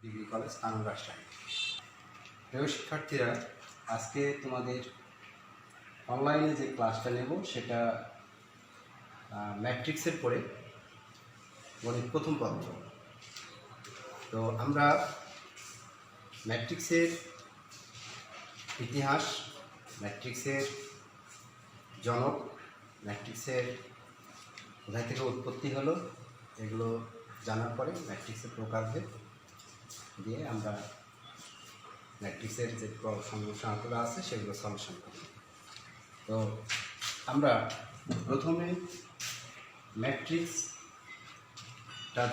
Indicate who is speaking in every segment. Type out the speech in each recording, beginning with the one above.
Speaker 1: Degree college কানন রাজশাহী। প্রিয় শিক্ষার্থীরা, আজকে তোমাদের অনলাইনে যে ক্লাসটা নেব সেটা ম্যাট্রিক্সের পরে গণিত প্রথম পত্র। তো আমরা ম্যাট্রিক্সের ইতিহাস, ম্যাট্রিক্সের জনক, ম্যাট্রিক্সের কোথায় থেকে উৎপত্তি হলো এগুলো জানার পরে ম্যাট্রিক্সের প্রকারভেদ দিয়ে আমরা ম্যাট্রিক্সের যে সমস্যাগুলো আছে সেগুলো সলিউশন করি। তো আমরা প্রথমে ম্যাট্রিক্সটা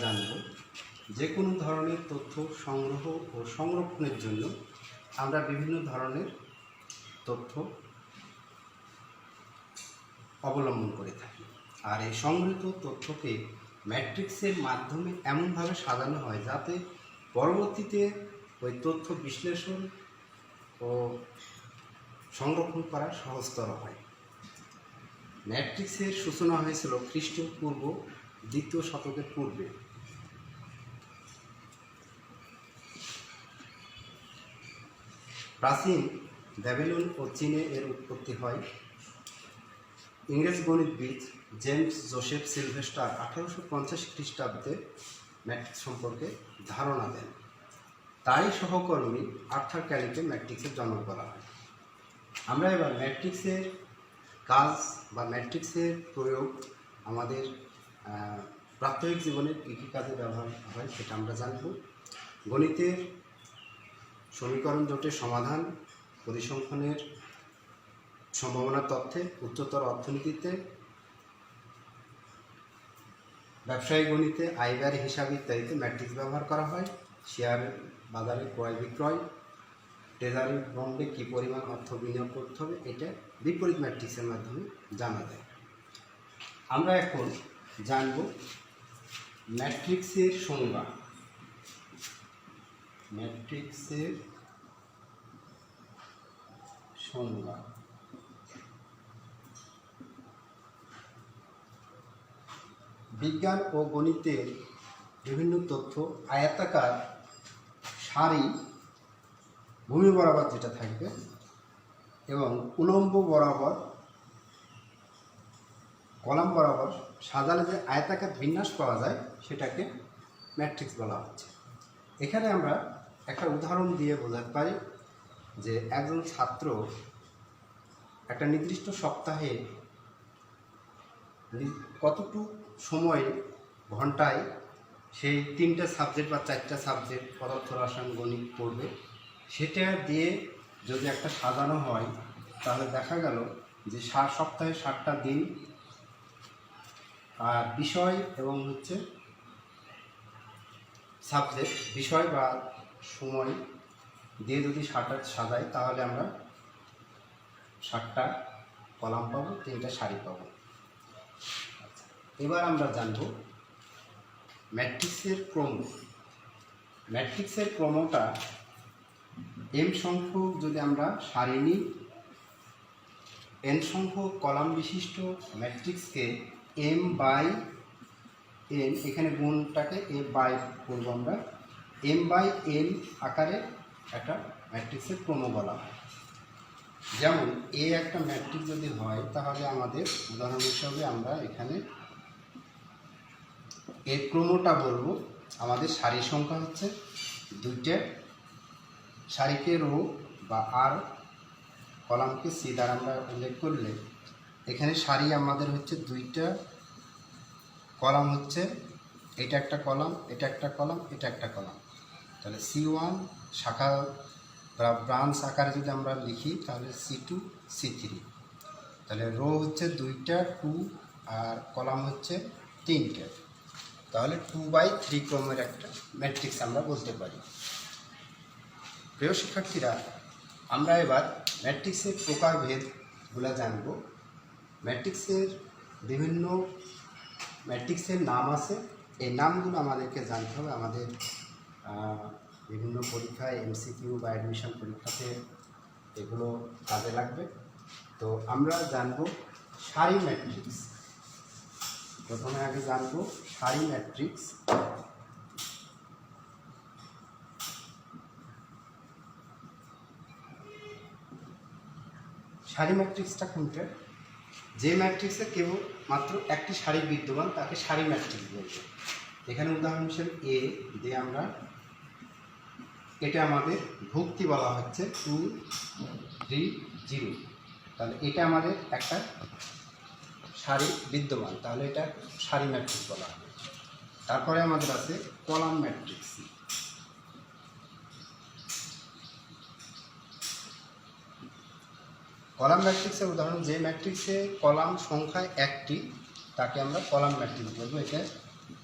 Speaker 1: জানব। যে কোনো ধরনের তথ্য সংগ্রহ ও সংরক্ষণের জন্য আমরা বিভিন্ন ধরনের তথ্য অবলম্বন করে থাকি, আর এই সংগৃহীত তথ্যকে ম্যাট্রিক্সের মাধ্যমে এমনভাবে সাজানো হয় যাতে পরবর্তীতে ওই তথ্য বিশ্লেষণ ও সংরক্ষণ করা সহজতর হয়। ম্যাট্রিক্সের সূচনা হয়েছিল খ্রিস্টপূর্ব 2য় শতকের পূর্বে। প্রাচীন ব্যাবিলন ও চীনে এর উৎপত্তি হয়। ইংরেজ গণিতবিদ জেমস জোসেফ সিলভেস্টার 1850 খ্রিস্টাব্দে ম্যাট্রিক্স সম্পর্কে ধারণা দেন। তারই সহকর্মী আর্থার ক্যালিকে ম্যাট্রিক্সের জন্ম করা হয়। আমরা এবার ম্যাট্রিক্সের কাজ বা ম্যাট্রিক্সের প্রয়োগ আমাদের প্রাত্যহিক জীবনে কী কী কাজে ব্যবহার হয় সেটা আমরা জানব। গণিতের সমীকরণ জোটের সমাধান, পরিসংখ্যানের সম্ভাবনা তথ্যে, উচ্চতর অর্থনীতিতে, ব্যবসায়িক গণিতে, আয় ব্যয় হিসাব ইত্যাদিতে ম্যাট্রিক্স ব্যবহার করা হয়। শেয়ার বাজারে ক্রয় বিক্রয়, ট্রেজারি বন্ডে কী পরিমাণ অর্থ বিনিয়োগ করতে হবে এটা বিপরীত ম্যাট্রিক্সের মাধ্যমে জানা যায়। আমরা এখন জানব ম্যাট্রিক্সের সংজ্ঞা। ম্যাট্রিক্সের সংজ্ঞা বিজ্ঞান ও গণিতের বিভিন্ন তথ্য আয়তাকার সারি ভূমি বরাবর যেটা থাকবে এবং উলম্ব বরাবর কলাম বরাবর সাজানো যে আয়তাকার বিন্যাস পাওয়া যায় সেটাকে ম্যাট্রিক্স বলা হচ্ছে। এখানে আমরা একটা উদাহরণ দিয়ে বোঝাতে পারি যে একজন ছাত্র একটা নির্দিষ্ট সপ্তাহে কতটুকু সময় ঘন্টায় সেই 3টে সাবজেক্ট বা 4টে সাবজেক্ট পদার্থ রসায়ন গণিত পড়বে, সেটা দিয়ে যদি একটা সাজানো হয় তাহলে দেখা গেল যে সপ্তাহে 7টা দিন আর বিষয় এবং সাবজেক্ট বিষয় বা সময় দিয়ে যদি সাজাই তাহলে আমরা 7টা কলাম পাবো, 3টে সারি পাবো। এবার আমরা জানব ম্যাট্রিক্সের ক্রম। ম্যাট্রিক্সের ক্রমটা m সংখ্যক যদি আমরা সারি নিই, n সংখ্যক কলাম বিশিষ্ট ম্যাট্রিক্সকে m/n, এখানে গুণটাকে a/, করবো আমরা m/n আকারে একটা ম্যাট্রিক্সের ক্রম বলা হয়। যেমন এ একটা ম্যাট্রিক্স যদি হয় তাহলে আমাদের উদাহরণ হিসাবে আমরা এখানে এর ক্রমটা বলবো। আমাদের সারির সংখ্যা হচ্ছে 2টে, সারিকে রো বা আর, কলামকে সি দ্বারা আমরা উল্লেখ করলে এখানে সারি আমাদের হচ্ছে 2টা, কলাম হচ্ছে এটা একটা কলাম, এটা একটা কলাম, এটা একটা কলাম। তাহলে C1 শাখা বা ব্রাঞ্চ আকারে যদি আমরা লিখি তাহলে C2 C3। তাহলে রো হচ্ছে 2টা 2 আর কলাম হচ্ছে 3টে, তাহলে 2/3 ক্রমের একটা ম্যাট্রিক্স আমরা বলতে পারি। প্রিয় শিক্ষার্থীরা, আমরা এবার ম্যাট্রিক্সের প্রকারভেদগুলো জানব। ম্যাট্রিক্সের বিভিন্ন ম্যাট্রিক্সের নাম আছে, এই নামগুলো আমাদেরকে জানতে হবে। আমাদের বিভিন্ন পরীক্ষায় MCQ বা অ্যাডমিশন পরীক্ষাতে এগুলো কাজে লাগবে। তো আমরা জানব সারি ম্যাট্রিক্স। প্রথমে আগে জানব সারি ম্যাট্রিক্স। সারি ম্যাট্রিক্সটা কোনটা? যে ম্যাট্রিক্সে কেবল মাত্র একটি সারি বিদ্যমান তাকে সারি ম্যাট্রিক্স বলবো। এখানে উদাহরণ হিসেবে এ দিয়ে আমরা, এটা আমাদের ভুক্তি বলা হচ্ছে 2 3 0, তাহলে এটা আমাদের একটা সারি বিদ্যমান, তাহলে এটা সারি ম্যাট্রিক্স বলা হবে। তারপরে আমাদের আছে কলাম ম্যাট্রিক্স। কলাম ম্যাট্রিক্সের উদাহরণ, যে ম্যাট্রিক্সে কলাম সংখ্যা একটি তাকে আমরা কলাম ম্যাট্রিক্স বলবো। এটা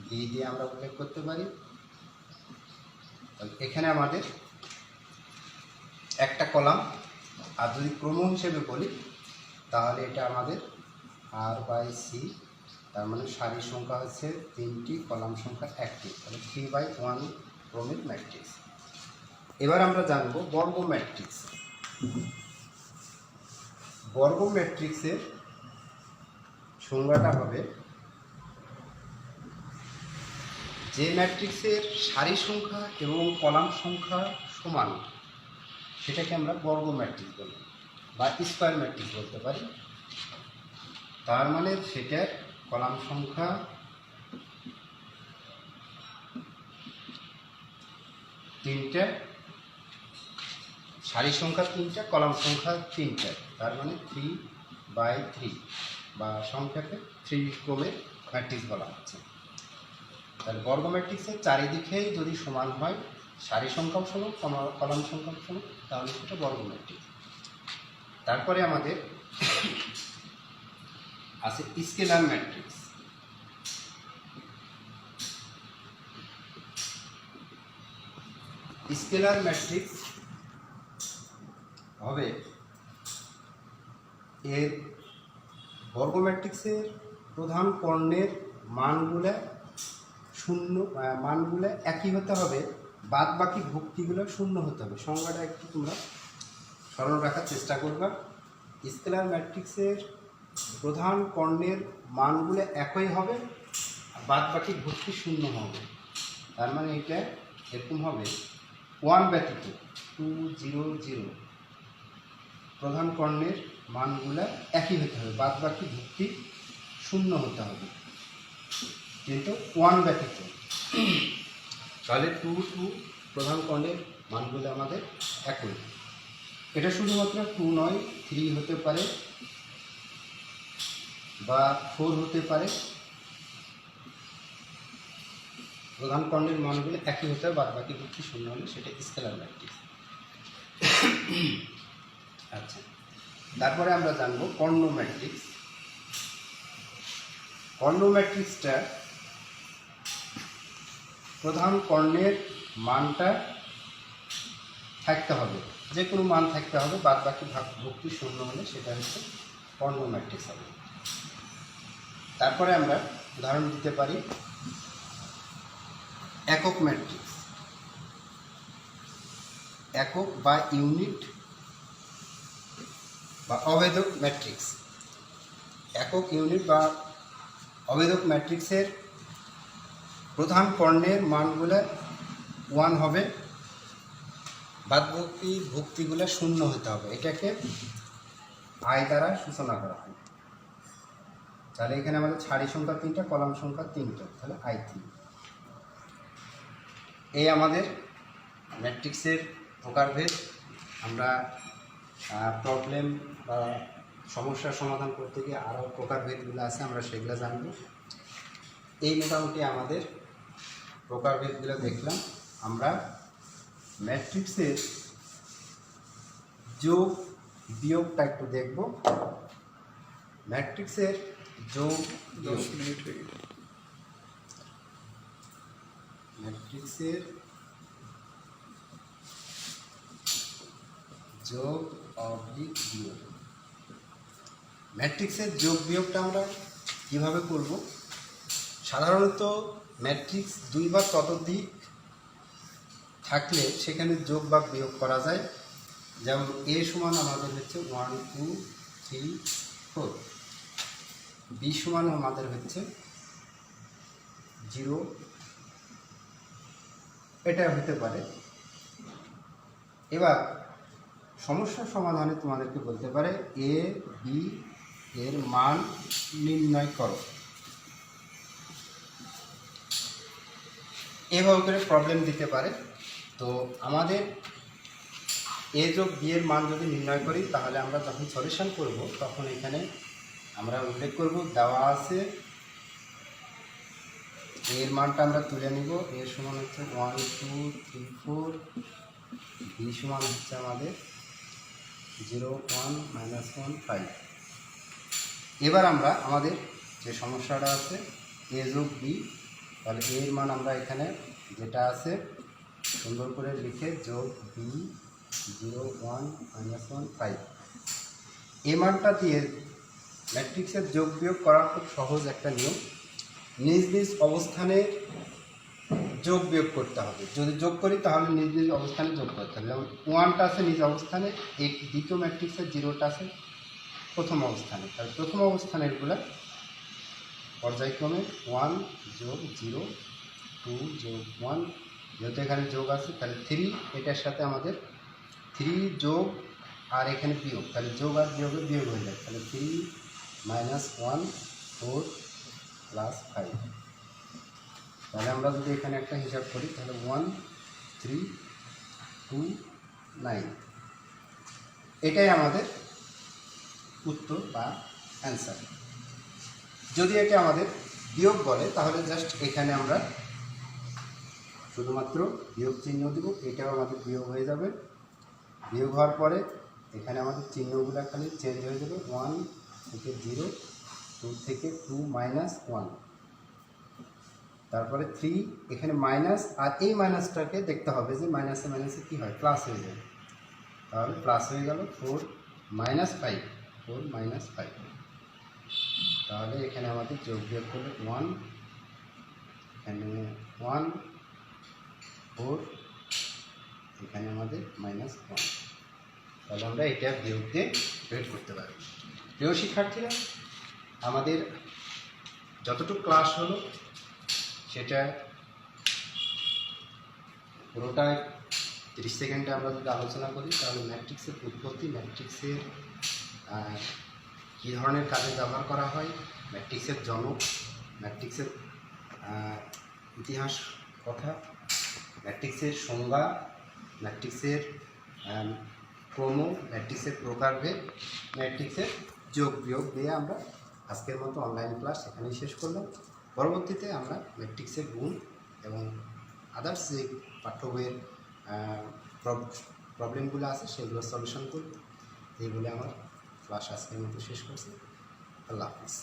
Speaker 1: বি দিয়ে আমরা উল্লেখ করতে পারি। এখানে আমাদের একটা কলাম, আর যদি ক্রম হিসেবে বলি তাহলে এটা আমাদের R/C, তার মানে সারির সংখ্যা হচ্ছে 3টি, কলাম সংখ্যা 1টি, তাহলে 3/1 ক্রমিক ম্যাট্রিক্স। এবার আমরা জানব বর্গ ম্যাট্রিক্স। বর্গ ম্যাট্রিক্সের সংজ্ঞাটা হবে, যে ম্যাট্রিক্সের সারি সংখ্যা এবং কলাম সংখ্যা সমান সেটাকে আমরা বর্গ ম্যাট্রিক্স বলি বা স্কয়ার ম্যাট্রিক্স বলতে পারি। তার মানে সেটার কলাম সংখ্যা 3টে, সারি সংখ্যা 3টে, কলাম সংখ্যা 3টে, তার মানে 3/3 বা সংখ্যাকে 3 ক্রমের ম্যাট্রিক্স বলা হচ্ছে। তাহলে বর্গ ম্যাট্রিক্সের চারিদিকেই যদি সমান হয়, সারি সংখ্যাও সমান, কলাম সংখ্যাও সমান, তাহলে সেটা বর্গ ম্যাট্রিক্স। তারপরে আমাদের আছে স্কেলার ম্যাট্রিক্স। স্কেলার ম্যাট্রিক্স হবে, এর বর্গ ম্যাট্রিক্সের প্রধান কর্ণের মানগুলো একই হতে হবে, বাদ বাকি ভুক্তিগুলো শূন্য হতে হবে। সংজ্ঞাটা একটু তোমরা স্মরণ রাখার চেষ্টা করবা। স্কেলার ম্যাট্রিক্সের প্রধান কর্ণের মানগুলো একই হবে, বাদ বাকি ভুক্তি শূন্য হবে। তার মানে এটা এরকম হবে, 1 ব্যতীত 2 0 0 প্রধান কর্ণের মানগুলো একই হতে হবে, বাদ বাকি ভুক্তি শূন্য হতে হবে, কিন্তু 1 ব্যতীত। তাহলে 2 2 প্রধান কর্ণের মানগুলো আমাদের একই। এটা শুধুমাত্র 2 নয়, 3 হতে পারে বা 4 হতে পারে, প্রধান কর্ণের মানগুলো একই হতে হবে, বাদ বাকি ভুক্তি শূন্য হলে সেটা স্কেলার ম্যাট্রিক্স। আচ্ছা, তারপরে আমরা জানবো কর্ণ ম্যাট্রিক্স। কর্ণ ম্যাট্রিক্সটা প্রধান কর্ণের মানটা থাকতে হবে, যে কোনো মান থাকতে হবে, বাদ বাকি ভুক্তি শূন্য হলে সেটা হচ্ছে কর্ণ ম্যাট্রিক্স হবে। তারপরে আমরা উদাহরণ দিতে পারি একক ম্যাট্রিক্স। একক বা ইউনিট বা অভেদক ম্যাট্রিক্স। একক, ইউনিট বা অভেদক ম্যাট্রিক্সের প্রধান কর্ণের মানগুলো 1 হবে, বাদ বাকি ভুক্তিগুলো শূন্য হতে হবে। এটাকে আই দ্বারা সূচনা করা হয়। তাহলে এখানে আমাদের সারি সংখ্যা 3টা, কলাম সংখ্যা 3টা, তাহলে I3। এই আমাদের ম্যাট্রিক্সের প্রকারভেদ। আমরা প্রবলেম বা সমস্যার সমাধান করতে গিয়ে আরও প্রকারভেদগুলো আছে, আমরা সেগুলো জানব। এই মোটামুটি আমাদের প্রকারভেদগুলো দেখলাম। আমরা ম্যাট্রিক্সের যোগ বিয়োগটা একটু দেখব। ম্যাট্রিক্সের যোগ, 10 মিনিট হয়ে গেল। ম্যাট্রিক্সের যোগ অবলিক বিয়োগ। ম্যাট্রিক্সের যোগ বিয়োগটা আমরা কীভাবে করব? সাধারণত ম্যাট্রিক্স 2 বা ততোধিক থাকলে সেখানে যোগ বা বিয়োগ করা যায়। যেমন এ সমান আমাদের হচ্ছে 1 2 3 4, বি সমান আমাদের হচ্ছে 0, এটা হতে পারে। এবার সমস্যার সমাধানে তোমাদেরকে বলতে পারে এ বি এর মান নির্ণয় করো। এভাবে করে প্রবলেম দিতে পারে। তো আমাদের এ যোগ বি এর মান যদি নির্ণয় করি, তাহলে আমরা যখন সলিউশন করব তখন এখানে আমরা উল্লেখ করব দেওয়া আছে এর মানটা আমরা তুলে নিব। এর সমান হচ্ছে 1 2 3 4, বি সমান হচ্ছে আমাদের 0 1 -1 5। এবার আমরা আমাদের যে সমস্যাটা আছে এ যোগ বি, তাহলে এর মান আমরা এখানে যেটা আছে সুন্দর করে লিখে যোগ বি 0 1 -1 5, এই মানটা দিয়ে ম্যাট্রিক্সের যোগ বিয়োগ করা খুব সহজ একটা নিয়ম। নিজ নিজ অবস্থানে যোগ বিয়োগ করতে হবে। যদি যোগ করি তাহলে নিজ নিজ অবস্থানে যোগ করতে হবে। যেমন 1টা আছে নিজ অবস্থানে, এই দ্বিতীয় ম্যাট্রিক্সের 0টা আছে প্রথম অবস্থানে, তাহলে প্রথম অবস্থানেরগুলো পর্যায়ক্রমে 1 যোগ 0 2 যোগ 1, যেহেতু এখানে যোগ আছে তাহলে 3, এটার সাথে আমাদের 3 যোগ আর এখানে বিয়োগ, তাহলে যোগ আর বিয়োগে বিয়োগ হয়ে যায়, তাহলে 3 -1 4 +5। তাহলে আমরা যদি এখানে একটা হিসাব করি তাহলে 1 3 2 9, এটাই আমাদের উত্তর বা অ্যান্সার। যদি এটা আমাদের বিয়োগ বলে তাহলে জাস্ট এখানে আমরা শুধুমাত্র বিয়োগ চিহ্ন দেব, এটাও আমাদের বিয়োগ হয়ে যাবে। বিয়োগ হওয়ার পরে এখানে আমাদের চিহ্নগুলো খালি চেঞ্জ হয়ে যাবে, 1 থেকে 0, 2 থেকে 2 -1, তারপরে 3, এখানে মাইনাস, আর এই মাইনাসটাকে দেখতে হবে যে মাইনাসে মাইনাসে কী হয়, প্লাস হয়ে যায়, তাহলে প্লাস হয়ে গেল 4 -5, 4 -5। তাহলে এখানে আমাদের যোগ বিয়োগ করলে 1, এখানে 1 4, এখানে আমাদের -1, তাহলে আমরা এটা বিয়োগ দিয়ে বের করতে পারি। প্রিয় শিক্ষার্থীরা, আমাদের যতটুকু ক্লাস হলো সেটা পুরোটা 30 সেকেন্ডে আমরা যদি আলোচনা করি, তাহলে ম্যাট্রিক্সের উৎপত্তি, ম্যাট্রিক্সের কী ধরনের কাজে ব্যবহার করা হয়, ম্যাট্রিক্সের জনক, ম্যাট্রিক্সের ইতিহাস কথা, ম্যাট্রিক্সের সংজ্ঞা, ম্যাট্রিক্সের ক্রম, ম্যাট্রিক্সের প্রকারভেদ, ম্যাট্রিক্সের যোগ বিয়োগ দিয়ে আমরা আজকের মতো অনলাইন ক্লাস এখানেই শেষ করলাম। পরবর্তীতে আমরা ম্যাট্রিক্সের গুণ এবং আদার্স যে পাঠ্য বইয়ের প্রবলেমগুলো আছে সেগুলো সলিউশন করব। এই বলে আমার ক্লাস আজকের মতো শেষ করছি। আল্লাহ হাফিজ।